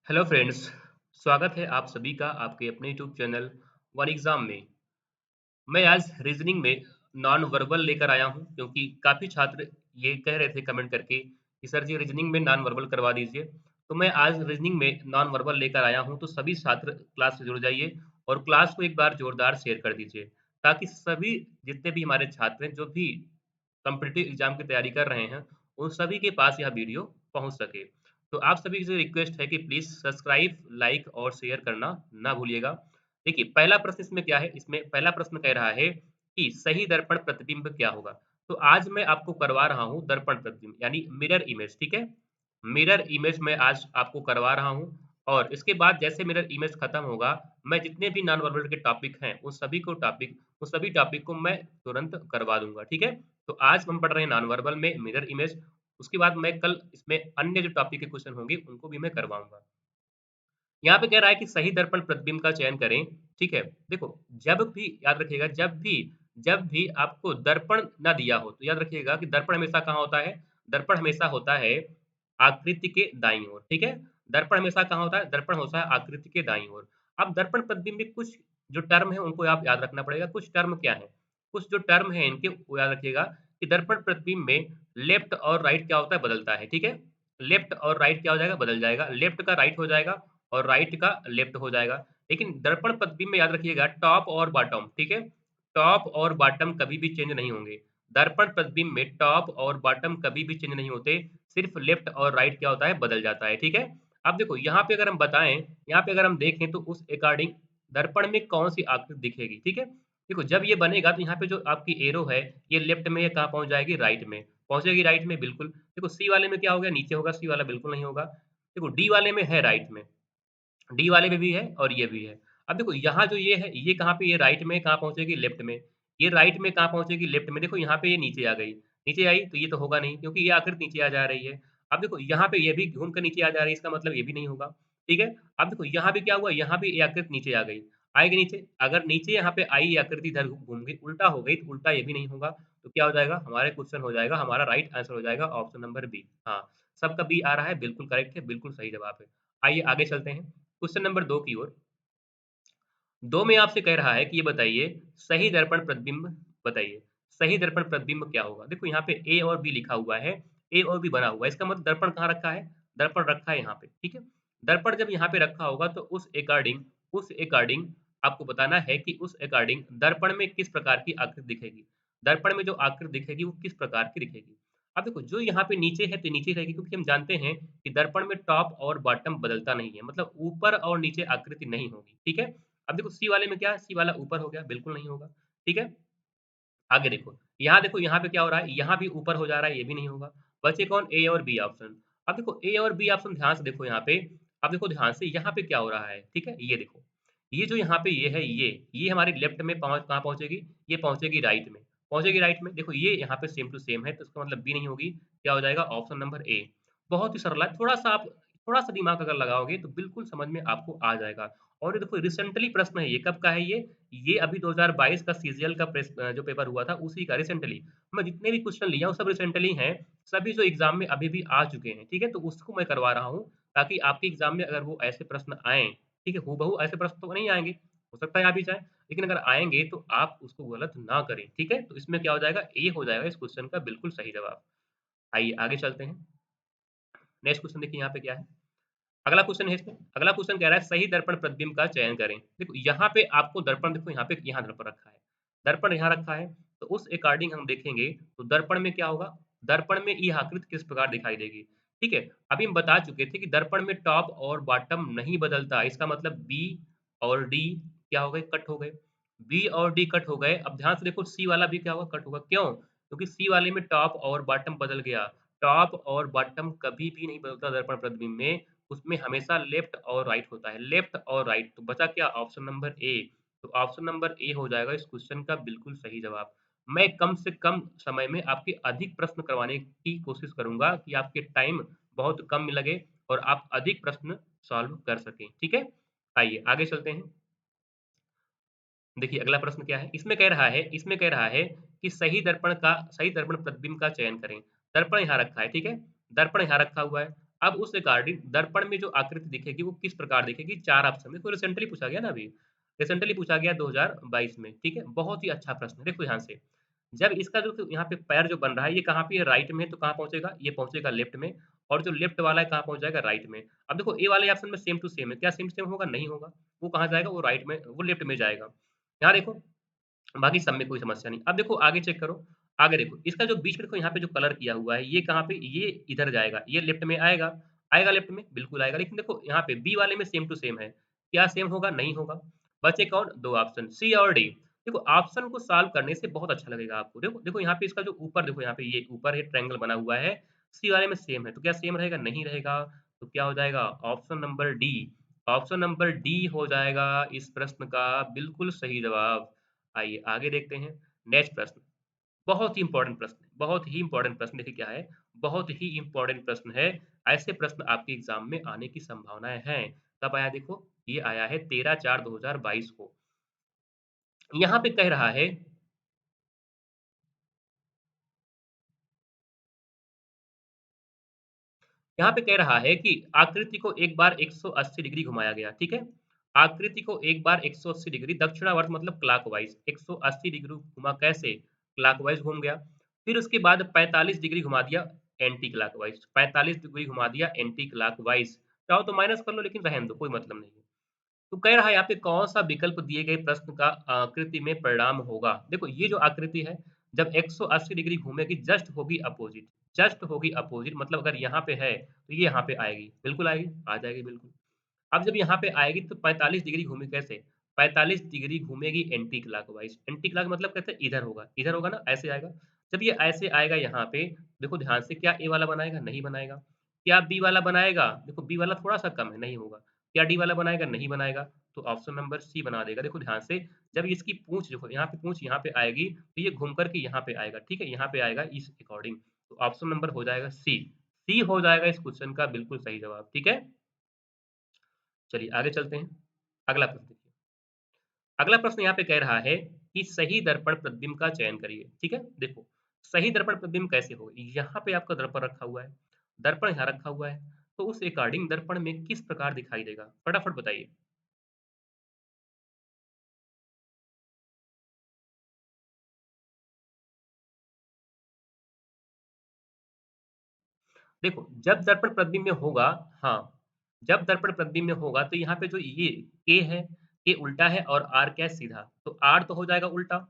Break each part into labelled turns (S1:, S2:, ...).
S1: Hello friends, स्वागत है आप सभी का आपके अपने यूट्यूब चैनल वन एग्जाम में। मैं आज रीजनिंग में नॉन वर्बल लेकर आया हूं क्योंकि काफ़ी छात्र ये कह रहे थे कमेंट करके कि सर जी रीजनिंग में नॉन वर्बल करवा दीजिए। तो मैं आज रीजनिंग में नॉन वर्बल लेकर आया हूं, तो सभी छात्र क्लास से जुड़ जाइए और क्लास को एक बार जोरदार शेयर कर दीजिए ताकि सभी जितने भी हमारे छात्र हैं जो भी कॉम्पिटिटिव एग्जाम की तैयारी कर रहे हैं, उन सभी के पास यह वीडियो पहुंच सके। तो आप सभी से रिक्वेस्ट है कि प्लीज़ सब्सक्राइब, लाइक और शेयर करना ना भूलिएगा। देखिए, पहला प्रश्न इसमें क्या है, इसमें पहला प्रश्न कह रहा है कि सही दर्पण प्रतिबिंब क्या होगा? तो आज मैं आपको करवा रहा हूँ दर्पण प्रतिबिंब यानी मिरर इमेज, ठीक है? मिरर इमेज मैं आज आपको करवा रहा हूँ और इसके बाद जैसे मिरर इमेज खत्म होगा, मैं जितने भी नॉन वर्बल के टॉपिक हैं, उन सभी टॉपिक को मैं तुरंत करवा दूँगा, ठीक है? तो आज हम पढ़ रहे हैं नॉन वर्बल में मिरर इमेज, उसके बाद मैं कल इसमें अन्य जो टॉपिक के क्वेश्चन होंगे, उनको भी मैं करवाऊँगा। यहाँ पे कह रहा है कि सही दर्पण प्रतिबिंब का चयन करें, ठीक है? देखो, जब भी याद रखिएगा जब भी आपको दर्पण ना दिया हो, तो याद रखिएगा कि दर्पण हमेशा कहाँ होता है? दर्पण हमेशा होता है आकृति के दाईं ओर, ठीक है? दर्पण हमेशा कहाँ होता है? दर्पण होता है आकृति के दाईं ओर। अब दर्पण प्रतिबिंब में कुछ जो टर्म है उनको आप याद रखना पड़ेगा। कुछ टर्म क्या है? कुछ जो टर्म है इनके वो याद रखिएगा कि दर्पण प्रतिबिंब में लेफ्ट और राइट क्या होता है? बदलता है, ठीक है? लेफ्ट और राइट क्या हो जाएगा? बदल जाएगा। लेफ्ट का राइट हो जाएगा और राइट का लेफ्ट हो जाएगा। लेकिन दर्पण प्रतिबिंब में याद रखिएगा टॉप और बॉटम, ठीक है? टॉप और बॉटम कभी भी चेंज नहीं होंगे। दर्पण प्रतिबिंब में टॉप और बॉटम कभी भी चेंज नहीं होते, सिर्फ लेफ्ट और राइट क्या होता है? बदल जाता है, ठीक है? अब देखो यहाँ पे अगर हम बताएँ, यहाँ पे अगर हम देखें तो उस अकॉर्डिंग दर्पण में कौन-सी आकृति दिखेगी, ठीक है? देखो जब ये बनेगा तो यहाँ पे जो आपकी एरो है, ये लेफ्ट में, ये कहाँ पहुँच जाएगी? राइट में। पहुँचेगी राइट में, बिल्कुल। देखो सी वाले में क्या हो गया? नीचे होगा, सी वाला बिल्कुल नहीं होगा। देखो डी वाले में है राइट में। डी वाले में भी है और ये भी है। अब देखो यहाँ जो ये है, ये कहाँ पे ये राइट में कहाँ पहुँचेगी? लेफ्ट में। ये राइट में कहाँ पहुँचेगी? लेफ्ट में। देखो यहाँ पे ये नीचे आ गई। नीचे आई तो ये तो होगा नहीं क्योंकि ये आकृति नीचे आ जा रही है। अब देखो यहाँ पे ये भी घूम कर नीचे आ जा रही है, इसका मतलब ये भी नहीं होगा। ठीक है? अब देखो यहाँ पे क्या हुआ? यहाँ पे ये आकृति नीचे आ गई। आएगी नीचे? अगर नीचे यहाँ पे आई ये आकृति इधर घूम गई, उल्टा हो गई तो उल्टा ये भी नहीं होगा। तो क्या हो जाएगा? हमारा क्वेश्चन हो जाएगा, हमारा राइट आंसर हो जाएगा ऑप्शन नंबर बी। हाँ, सबका बी आ रहा है, बिल्कुल करेक्ट है, बिल्कुल सही जवाब है। आइए आगे चलते हैं। क्वेश्चन नंबर 2 की ओर। 2 में आपसे कह रहा है कि ये बताइए सही दर्पण प्रतिबिंब बताइए। सही दर्पण प्रतिबिंब क्या होगा? देखो यहाँ पे ए और बी लिखा हुआ है, ए और बी बना हुआ है। इसका मतलब दर्पण कहाँ रखा है? दर्पण रखा है यहाँ पे, ठीक है? दर्पण जब यहाँ पे रखा होगा तो उस अकॉर्डिंग आपको बताना है कि उस अकॉर्डिंग दर्पण में किस प्रकार की आकृति दिखेगी। दर्पण में जो आकृति दिखेगी वो किस प्रकार की दिखेगी? अब देखो जो यहाँ पे नीचे है तो नीचे रहेगी क्योंकि हम जानते हैं कि दर्पण में टॉप और बॉटम बदलता नहीं है, मतलब ऊपर और नीचे आकृति नहीं होगी, ठीक है? अब देखो सी वाले में क्या है, सी वाला ऊपर हो गया, बिल्कुल नहीं होगा, ठीक है? आगे देखो यहाँ पे क्या हो रहा है, यहाँ भी ऊपर हो जा रहा है, ये भी नहीं होगा। बचे कौन? ए और बी ऑप्शन। अब देखो ए और बी ऑप्शन ध्यान से देखो यहाँ पे, अब देखो ध्यान से यहाँ पे क्या हो रहा है, ठीक है? ये देखो, ये जो यहाँ पे ये है ये हमारी लेफ्ट में कहाँ पहुँचेगी? ये पहुँचेगी राइट में। पहुँचेगी राइट में, देखो ये यहाँ पे सेम टू सेम है, तो इसका मतलब बी नहीं होगी, क्या हो जाएगा? Option number A. बहुत ही सरल है, थोड़ा-सा दिमाग अगर लगाओगे तो बिल्कुल समझ में आपको आ जाएगा। और ये देखो रिसेंटली प्रश्न है ये, कब का है ये? ये अभी 2022 का सीजीएल का जो पेपर हुआ था उसी का रिसेंटली। मैं जितने भी क्वेश्चन लिया हूँ सब रिसेंटली हैं, सभी जो एग्ज़ाम में अभी भी आ चुके हैं, ठीक है? तो उसको मैं करवा रहा हूँ ताकि आपके एग्ज़ाम में अगर वो ऐसे प्रश्न आएँ, ठीक है? हूबहू ऐसे प्रश्न तो नहीं आएँगे, हो सकता है आ भी जाएँ, लेकिन अगर आएँगे तो आप उसको गलत ना करें, ठीक है? तो इसमें क्या हो जाएगा? ए हो जाएगा इस क्वेश्चन का बिल्कुल सही जवाब। आइए आगे चलते हैं। नेक्स्ट क्वेश्चन देखिए यहाँ पे क्या है? अगला क्वेश्चन है इसमें, अगला क्वेश्चन कह रहा है सही दर्पण प्रतिबिंब का चयन करें। देखो यहाँ पे आपको दर्पण देखो यहाँ पे यहाँ दर्पण रखा है। दर्पण यहाँ रखा है, तो उस अकॉर्डिंग हम देखेंगे तो दर्पण में क्या होगा? दर्पण में ये आकृति किस प्रकार दिखाई देगी? ठीक है? अभी हम बता चुके थे कि दर्पण में टॉप और बॉटम नहीं बदलता। इसका मतलब बी और डी क्या हो गए? कट हो गए। बी और डी कट हो गए। अब ध्यान से देखो सी वाला भी क्या होगा? कट होगा। क्यों? क्योंकि सी वाले में टॉप और बॉटम बदल गया। टॉप और बॉटम कभी भी नहीं बदलता दर्पण प्रतिबिंब में। उसमें हमेशा लेफ्ट और राइट होता है, लेफ्ट और राइट। तो बचा क्या? Option number A. तो ऑप्शन नंबर ए हो जाएगा इस क्वेश्चन का बिल्कुल सही जवाब। मैं कम से कम समय में आपके अधिक प्रश्न करवाने की कोशिश करूँगा कि आपके टाइम बहुत कम लगे और आप अधिक प्रश्न सॉल्व कर सकें, ठीक है? आइए आगे चलते हैं। देखिए अगला प्रश्न क्या है? इसमें कह रहा है कि सही दर्पण प्रतिबिंब का चयन करें। दर्पण यहाँ रखा है, ठीक है? दर्पण यहाँ रखा हुआ है। अब उस अकॉर्डिंग दर्पण में जो आकृति दिखेगी वो किस प्रकार दिखेगी? 4 ऑप्शन में, तो रिसेंटली पूछा गया ना अभी, रिसेंटली पूछा गया 2022 में, ठीक है? बहुत ही अच्छा प्रश्न है, देखो ध्यान से। जब इसका जो यहाँ पे पैर जो बन रहा है, ये कहाँ पे है? राइट में है, तो कहाँ पहुँचेगा? ये पहुँचेगा लेफ्ट में, और जो लेफ्ट वाला है कहाँ पहुँच जाएगा? राइट में। अब देखो ए वाले ऑप्शन में सेम टू सेम है, क्या सेम टू सेम होगा? नहीं होगा। वो कहाँ जाएगा? वो राइट में, वो लेफ्ट में जाएगा। यहाँ देखो, बाकी सब में कोई समस्या नहीं। अब देखो आगे चेक करो, आगे देखो, इसका जो बीच में देखो यहाँ पे जो कलर किया हुआ है, ये कहाँ पे? ये इधर जाएगा, ये लेफ्ट में आएगा, आएगा लेफ्ट में? बिल्कुल आएगा। लेकिन देखो यहाँ पे बी वाले में सेम टू सेम है, क्या सेम होगा? नहीं होगा। बचे कौन? 2 ऑप्शन, सी और डी। देखो ऑप्शन को सॉल्व करने से बहुत अच्छा लगेगा आपको। देखो देखो यहाँ पे इसका जो ऊपर देखो, यहाँ पे ये ऊपर ये ट्रायंगल बना हुआ है, सी वाले में सेम है, तो क्या सेम रहेगा? नहीं रहेगा। तो क्या हो जाएगा? Option number D. Option number D हो जाएगा इस प्रश्न का बिल्कुल सही जवाब। आइए आगे देखते हैं। नेक्स्ट प्रश्न, बहुत ही इंपॉर्टेंट प्रश्न है, बहुत ही इंपॉर्टेंट प्रश्न। देखिए क्या है, बहुत ही इंपॉर्टेंट प्रश्न है। ऐसे प्रश्न आपके एग्जाम में आने की संभावनाएं हैं। कब आया? देखो, ये आया है 13/4/2022 को। यहाँ पे कह रहा है, यहाँ पे कह रहा है कि आकृति को एक बार 180 डिग्री घुमाया गया, ठीक है? आकृति को एक बार 180 डिग्री दक्षिणावर्त मतलब क्लॉकवाइज 180 डिग्री घुमा, कैसे? क्लॉकवाइज घूम गया। फिर उसके बाद 45 डिग्री घुमा दिया एंटी क्लॉकवाइज, 45 डिग्री घुमा दिया एंटी क्लॉकवाइज। चाहो तो माइनस कर लो, लेकिन रहने दो, कोई मतलब नहीं है। तो कह रहा है यहाँ पे कौन सा विकल्प दिए गए प्रश्न का आकृति में परिणाम होगा? देखो ये जो आकृति है, जब 180 डिग्री घूमेगी जस्ट होगी अपोजिट, जस्ट होगी अपोजिट, मतलब अगर यहाँ पे है तो ये यहाँ पे आएगी, बिल्कुल आएगी, आ जाएगी बिल्कुल। अब जब यहाँ पे आएगी तो 45 डिग्री घूमेगी, कैसे? 45 डिग्री घूमेगी एंटी क्लॉकवाइज, एंटी क्लॉक मतलब कहते हैं इधर होगा ना, ऐसे आएगा। जब ये ऐसे आएगा यहाँ पे, देखो ध्यान से, क्या ए वाला बनाएगा? नहीं बनाएगा। क्या बी वाला बनाएगा? देखो बी वाला थोड़ा सा कम है, नहीं होगा। क्या डी वाला बनाएगा? नहीं बनाएगा। तो ऑप्शन नंबर सी बना देगा। देखो ध्यान से, जब इसकी पूंछ देखो, यहाँ पे पूंछ यहाँ पे आएगी, तो ये घूम करके यहाँ पे आएगा, ठीक है? यहाँ पे आएगा इस अकॉर्डिंग। तो ऑप्शन नंबर हो जाएगा सी। सी हो जाएगा इस क्वेश्चन का बिल्कुल सही जवाब, ठीक है? चलिए आगे चलते हैं। अगला प्रश्न देखिए। अगला प्रश्न यहाँ पे कह रहा है कि सही दर्पण प्रतिबिंब का चयन करिए, ठीक है? देखो, सही दर्पण प्रतिबिंब कैसे होगा? यहाँ पे आपका दर्पण रखा हुआ है, दर्पण यहाँ रखा हुआ है, तो उस अकॉर्डिंग दर्पण में किस प्रकार दिखाई देगा? फटाफट बताइए। देखो, जब दर्पण प्रतिबिंब में होगा, हाँ, जब दर्पण प्रतिबिंब में होगा तो यहाँ पे जो ये के है, के उल्टा है और आर क्या है? सीधा। तो आर तो हो जाएगा उल्टा,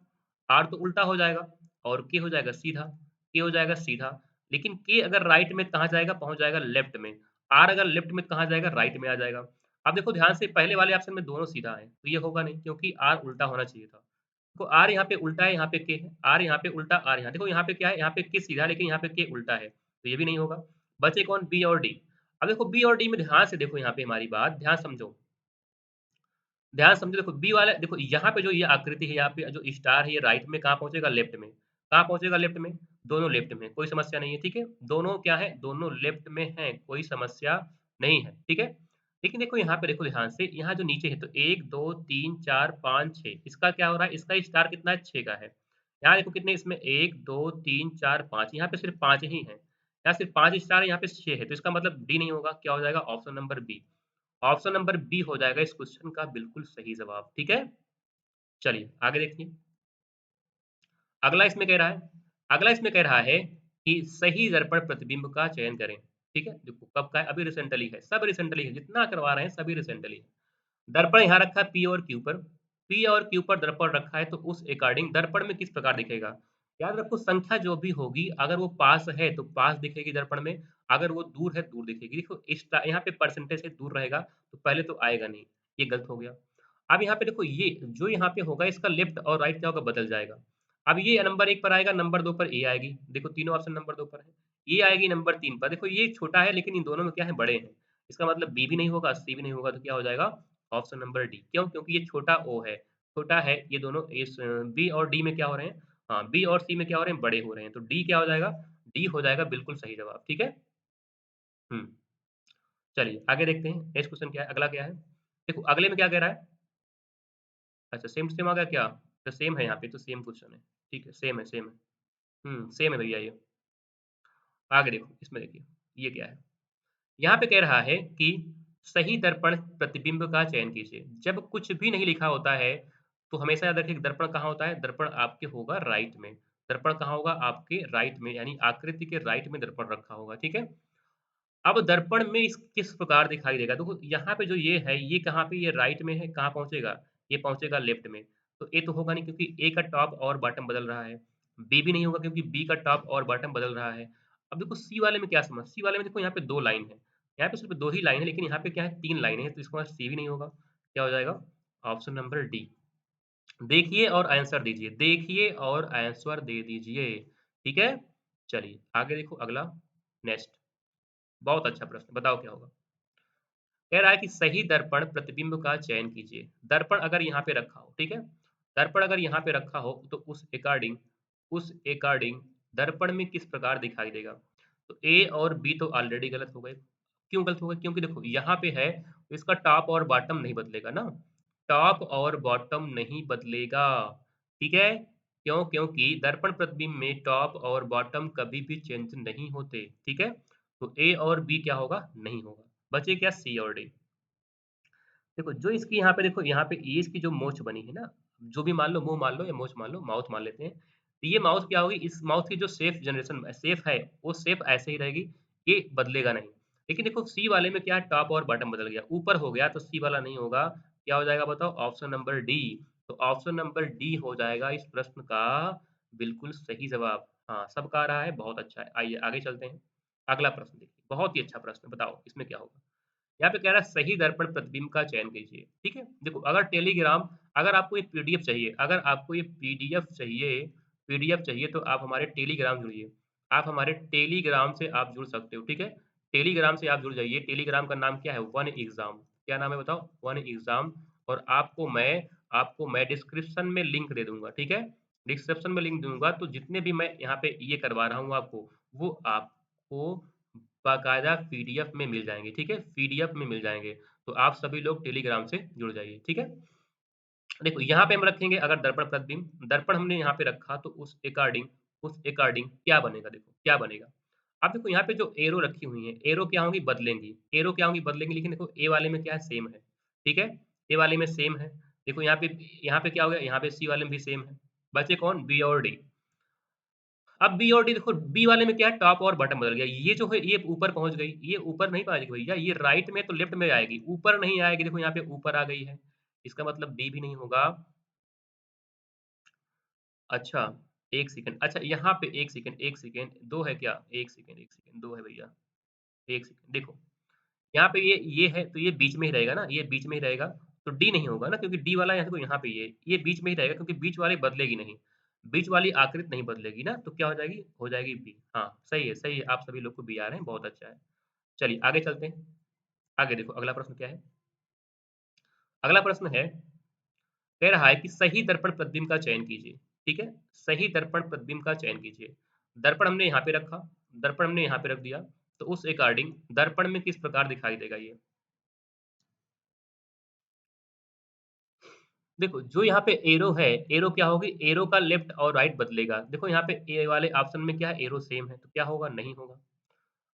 S1: आर तो उल्टा हो जाएगा, और के हो जाएगा सीधा, के हो जाएगा सीधा। लेकिन के अगर राइट में कहाँ जाएगा? पहुँच जाएगा लेफ्ट में। आर अगर लेफ्ट में कहाँ जाएगा? राइट में आ जाएगा। अब देखो ध्यान से, पहले वाले ऑप्शन में दोनों सीधा है, तो ये होगा नहीं, क्योंकि आर उल्टा होना चाहिए था। तो आर यहाँ पे उल्टा है, यहाँ पे के है, आर यहाँ पे उल्टा, आर यहाँ देखो, यहाँ पे क्या है? यहाँ पे के सीधा है, लेकिन यहाँ पे के उल्टा है, तो ये भी नहीं होगा। बचे कौन? बी और डी। अब देखो बी और डी में ध्यान से देखो, यहाँ पे हमारी बात ध्यान समझो, ध्यान समझो। देखो बी वाला, देखो यहाँ पे जो ये आकृति है, यहाँ पे जो स्टार है, ये राइट में कहाँ पहुंचेगा? लेफ्ट में। कहाँ पहुंचेगा? लेफ्ट में। दोनों लेफ्ट में, कोई समस्या नहीं है, ठीक है? दोनों क्या है? दोनों लेफ्ट में है, कोई समस्या नहीं है, ठीक है? लेकिन देखो यहाँ पे देखो ध्यान से, यहाँ जो नीचे है, तो एक दो तीन चार पाँच छः, इसका क्या हो रहा है? इसका स्टार कितना है? 6 का है। यहाँ देखो कितने इसमें, एक दो तीन चार पाँच, यहाँ पे सिर्फ 5 ही है, यहाँ सिर्फ 5 स्टार है, यहाँ पे 6 है, तो इसका मतलब डी नहीं होगा। क्या हो जाएगा? Option number B. Option number B हो जाएगा इस क्वेश्चन का बिल्कुल सही जवाब, ठीक है? चलिए आगे देखिए। अगला इसमें कह रहा है, अगला इसमें कह रहा है कि सही दर्पण प्रतिबिंब का चयन करें, ठीक है? देखो कब का है? अभी रिसेंटली है, सब रिसेंटली है, जितना करवा रहे हैं सभी रिसेंटली है। दर्पण यहाँ रखा है पी और क्यू पर, पी और क्यू पर दर्पण रखा है, तो उस अकॉर्डिंग दर्पण में किस प्रकार दिखेगा? याद रखो, संख्या जो भी होगी, अगर वो पास है तो पास दिखेगी दर्पण में, अगर वो दूर है दूर दिखेगी। देखो यहाँ पे परसेंटेज से दूर रहेगा, तो पहले तो आएगा नहीं, ये गलत हो गया। अब यहाँ पे देखो, ये जो यहाँ पे होगा, इसका लेफ्ट और राइट क्या होगा? बदल जाएगा। अब ये नंबर एक पर आएगा, नंबर दो पर ए आएगी, देखो तीनों ऑप्शन नंबर दो पर है। ये आएगी नंबर तीन पर, देखो ये छोटा है, लेकिन इन दोनों में क्या है? बड़े हैं। इसका मतलब बी भी नहीं होगा, सी भी नहीं होगा, तो क्या हो जाएगा? Option number D. क्यों? क्योंकि ये छोटा ओ है, छोटा है, ये दोनों इस बी और डी में क्या हो रहे हैं? हाँ, बी और सी में क्या हो रहे हैं? बड़े हो रहे हैं, तो डी क्या हो जाएगा? डी हो जाएगा बिल्कुल सही जवाब, ठीक है? हुँ, चलिए आगे देखते हैं, नेक्स्ट क्वेश्चन क्या है? अगला क्या है? देखो अगले में क्या कह रहा है? अच्छा, सेम टू सेम आ गया क्या? तो सेम है, यहाँ पे तो सेम क्वेश्चन है, ठीक है, सेम है, सेम है। सेम है भैया ये। आगे देखो, इसमें देखिए, ये क्या है? यहाँ पे कह रहा है कि सही दर्पण प्रतिबिंब का चयन कीजिए। जब कुछ भी नहीं लिखा होता है, तो हमेशा याद रखिए कि दर्पण कहाँ होता है? दर्पण आपके होगा राइट में। दर्पण कहाँ होगा? आपके राइट में, यानी आकृति के राइट में दर्पण रखा होगा, ठीक है? अब दर्पण में इस किस प्रकार दिखाई देगा? देखो यहाँ पे जो ये है, ये कहाँ पे ये राइट में है, कहाँ पहुँचेगा? ये पहुँचेगा लेफ्ट में। तो ए तो होगा नहीं क्योंकि ए का टॉप और बॉटम बदल रहा है। बी भी नहीं होगा क्योंकि बी का टॉप और बॉटम बदल रहा है। अब देखो सी वाले में क्या समझ सी वाले में देखो यहाँ पे 2 लाइन है। यहाँ पे सिर्फ़ 2 ही लाइन है लेकिन यहाँ पे क्या है 3 लाइनें हैं तो इसका मतलब सी भी नहीं होगा। क्या हो जाएगा? Option number D. देखिए और आंसर दीजिए, देखिए और आंसर दे दीजिए। ठीक है? चलिए आगे देखो अगला नेक्स्ट बहुत अच्छा प्रश्न बताओ क्या होगा? कह रहा है कि सही दर्पण प्रतिबिंब का चयन कीजिए। दर्पण अगर यहाँ पे रखा हो, ठीक है? दर्पण अगर यहाँ पे रखा हो तो उस अकॉर्डिंग दर्पण में किस प्रकार दिखाई देगा? तो ए और बी तो ऑलरेडी गलत हो गए। क्यों गलत हो गए? क्योंकि देखो यहाँ पे है तो इसका टॉप और बॉटम नहीं बदलेगा ना। टॉप और बॉटम नहीं बदलेगा, ठीक है? क्यों? क्योंकि दर्पण प्रतिबिंब में टॉप और बॉटम कभी भी चेंज नहीं होते, ठीक है? तो ए और बी क्या होगा? नहीं होगा। बचे क्या? सी और डी। देखो जो इसकी यहाँ पे देखो यहाँ पे ये इसकी जो मूंछ बनी है ना, जो भी मान लो मुँह मान लो या मूंछ मान लो, माउथ मान लेते हैं। तो ये माउथ क्या होगी इस माउथ की जो शेप है, वो शेप ऐसे ही रहेगी, ये बदलेगा नहीं। लेकिन देखो सी वाले में क्या है टॉप और बॉटम बदल गया, ऊपर हो गया तो सी वाला नहीं होगा। क्या हो जाएगा बताओ? Option number D. तो ऑप्शन नंबर डी हो जाएगा इस प्रश्न का बिल्कुल सही जवाब। हाँ, सबका आ रहा है, बहुत अच्छा है। आइए आगे चलते हैं। अगला प्रश्न देखिए, बहुत ही अच्छा प्रश्न बताओ इसमें क्या होगा? यहाँ पे कह रहा है सही दर्पण प्रतिबिंब का चयन कीजिए, ठीक है? देखो अगर आपको ये पीडीएफ चाहिए अगर आपको ये पीडीएफ चाहिए तो आप हमारे टेलीग्राम जुड़िए। आप हमारे टेलीग्राम से आप जुड़ सकते हो, ठीक है? टेलीग्राम से आप जुड़ जाइए। टेलीग्राम का नाम क्या है? One exam. क्या नाम है बताओ? One exam. और आपको मैं डिस्क्रिप्शन में लिंक दे दूँगा, ठीक है? डिस्क्रिप्शन में लिंक दूँगा तो जितने भी मैं यहाँ पे ये करवा रहा हूँ आपको, वो आपको बाकायदा पीडीएफ में मिल जाएँगे, ठीक है? पीडीएफ में मिल जाएँगे। तो आप सभी लोग टेलीग्राम से जुड़ जाइए, ठीक है? देखो यहाँ पे हम रखेंगे अगर दर्पण प्रतिबिंब, दर्पण हमने यहाँ पे रखा तो उस अकॉर्डिंग क्या बनेगा देखो, क्या बनेगा? अब देखो यहाँ पे जो एरो रखी हुई हैं, एरो क्या होंगी? बदलेंगी। एरो क्या होंगी? बदलेंगी लेकिन देखो ए वाले में क्या है? सेम है, ठीक है? ए वाले में सेम है। देखो यहाँ पे क्या हो गया? यहाँ पे सी वाले में भी सेम है। बचे कौन? बी और डी। अब बी और डी देखो बी वाले में क्या है टॉप और बॉटम बदल गया। ये जो है ये ऊपर पहुँच गई, ये ऊपर नहीं पहुँचेगी भैया, ये राइट में तो लेफ्ट में आएगी, ऊपर नहीं आएगी। देखो यहाँ पे ऊपर आ गई है, इसका मतलब बी भी नहीं होगा। अच्छा, 1 सेकंड अच्छा यहाँ पे 1 सेकंड 2 है क्या? 1 सेकंड 2 है भैया, 1 सेकंड देखो, यहाँ पे ये है तो ये बीच में ही रहेगा ना, ये बीच में ही रहेगा, तो डी नहीं होगा ना क्योंकि डी वाला यहाँ देखो यहाँ पे ये बीच में ही रहेगा क्योंकि बीच वाली बदलेगी नहीं, बीच वाली आकृति नहीं बदलेगी ना, तो क्या हो जाएगी? हो जाएगी बी। हाँ, सही है, आप सभी लोग को बी आ रहे हैं, बहुत अच्छा है। चलिए आगे चलते हैं। आगे देखो अगला प्रश्न क्या है? अगला प्रश्न है, कह रहा है कि सही दर्पण प्रतिबिंब का चयन कीजिए, ठीक है? सही दर्पण प्रतिबिंब का चयन कीजिए। दर्पण हमने यहाँ पे रखा, दर्पण हमने यहाँ पे रख दिया, तो उस अकॉर्डिंग दर्पण में किस प्रकार दिखाई देगा ये? देखो जो यहाँ पे एरो है, एरो क्या होगी? एरो का लेफ्ट और राइट बदलेगा। देखो यहाँ पे ए वाले ऑप्शन में क्या है? एरो सेम है, तो क्या होगा? नहीं होगा।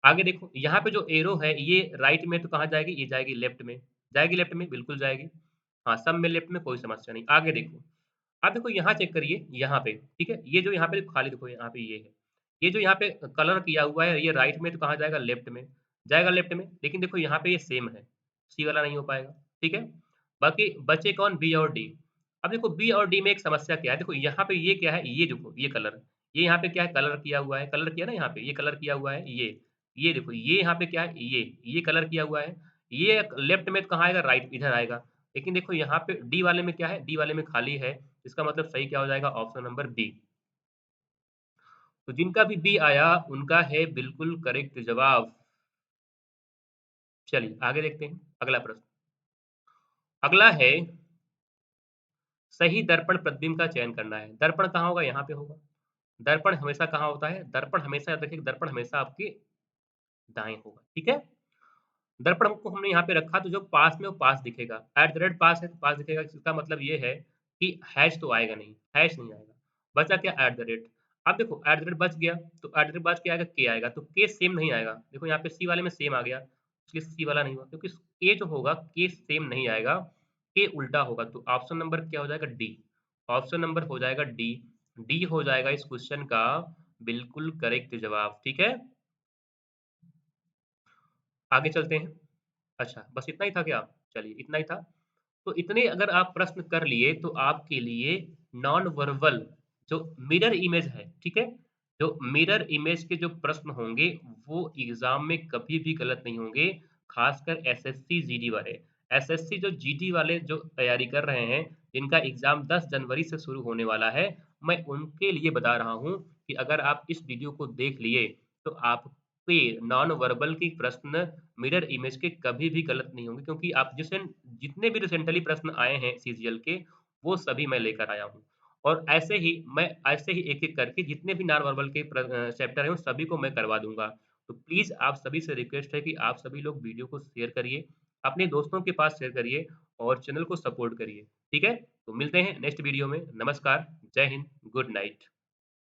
S1: आगे देखो, यहाँ पे जो एरो है ये राइट में तो कहाँ जाएगी? ये जाएगी लेफ्ट में। जाएगी लेफ्ट में? बिल्कुल जाएगी। हाँ, सब में लेफ्ट में कोई समस्या नहीं। आगे देखो, आप देखो यहाँ चेक करिए यहाँ पे, ठीक है? ये जो यहाँ पे खाली देखो यहाँ पे ये है। ये जो यहाँ पे कलर किया हुआ है ये राइट में तो कहाँ जाएगा? लेफ्ट में। जाएगा लेफ्ट में, लेकिन देखो यहाँ पे ये सेम है। सी वाला नहीं हो पाएगा, ठीक है? बाकी बचे कौन? बी और डी। अब देखो बी और डी में एक समस्या क्या है? देखो यहाँ पे ये क्या है? ये देखो ये कलर, ये यहाँ पे क्या है? कलर किया हुआ है, कलर किया ना यहाँ पे, ये कलर किया हुआ है ये। ये देखो ये यहाँ पे क्या है? ये कलर किया हुआ है। ये लेफ्ट में तो कहाँ आएगा? राइट इधर आएगा। लेकिन देखो यहाँ पे डी वाले में क्या है? डी वाले में खाली है। इसका मतलब सही क्या हो जाएगा? Option number B. तो जिनका भी बी आया उनका है बिल्कुल करेक्ट जवाब। चलिए आगे देखते हैं अगला प्रश्न। अगला है सही दर्पण प्रतिबिंब का चयन करना है। दर्पण कहाँ होगा? यहाँ पे होगा। दर्पण हमेशा कहाँ होता है? दर्पण हमेशा याद रखिए दर्पण हमेशा आपके दाएँ होगा, ठीक है? दर्पण को हमने यहाँ पे रखा तो जो पास में वो पास दिखेगा। एट द रेट पास है तो पास दिखेगा। इसका मतलब ये है कि हैश तो आएगा नहीं, हैश नहीं आएगा। बचा क्या? At the rate. अब देखो एट द रेट बच गया तो एट द रेट बाद क्या आएगा? के आएगा। तो के सेम नहीं आएगा। देखो यहाँ पे सी वाले में सेम आ गया। ये सी वाला नहीं हुआ क्योंकि के जो होगा के सेम नहीं आएगा, के उल्टा होगा तो ऑप्शन नंबर क्या हो जाएगा डी। ऑप्शन नंबर हो जाएगा डी। डी हो जाएगा इस क्वेश्चन का बिल्कुल करेक्ट जवाब, ठीक है? आगे चलते हैं। अच्छा, बस इतना ही था क्या? चलिए इतना ही था। तो इतने अगर आप प्रश्न कर लिए तो आपके लिए नॉन वर्बल जो मिरर इमेज है, ठीक है? जो मिरर इमेज के जो प्रश्न होंगे वो एग्ज़ाम में कभी भी गलत नहीं होंगे, खासकर एसएससी जीडी वाले। एसएससी जो जीडी वाले जो तैयारी कर रहे हैं, जिनका एग्ज़ाम 10 जनवरी से शुरू होने वाला है, मैं उनके लिए बता रहा हूँ कि अगर आप इस वीडियो को देख लिए, तो आपके नॉन वर्बल के प्रश्न मिरर इमेज के कभी भी गलत नहीं होंगे क्योंकि आप जितने भी रिसेंटली प्रश्न आए हैं सीजीएल के, वो सभी मैं लेकर आया हूँ। और ऐसे ही एक-एक करके जितने भी नॉन वर्बल के चैप्टर हैं, उन सभी को मैं करवा दूँगा। तो प्लीज़ आप सभी से रिक्वेस्ट है कि आप सभी लोग वीडियो को शेयर करिए, अपने दोस्तों के पास शेयर करिए और चैनल को सपोर्ट करिए, ठीक है? तो मिलते हैं नेक्स्ट वीडियो में। नमस्कार, जय हिंद, गुड नाइट।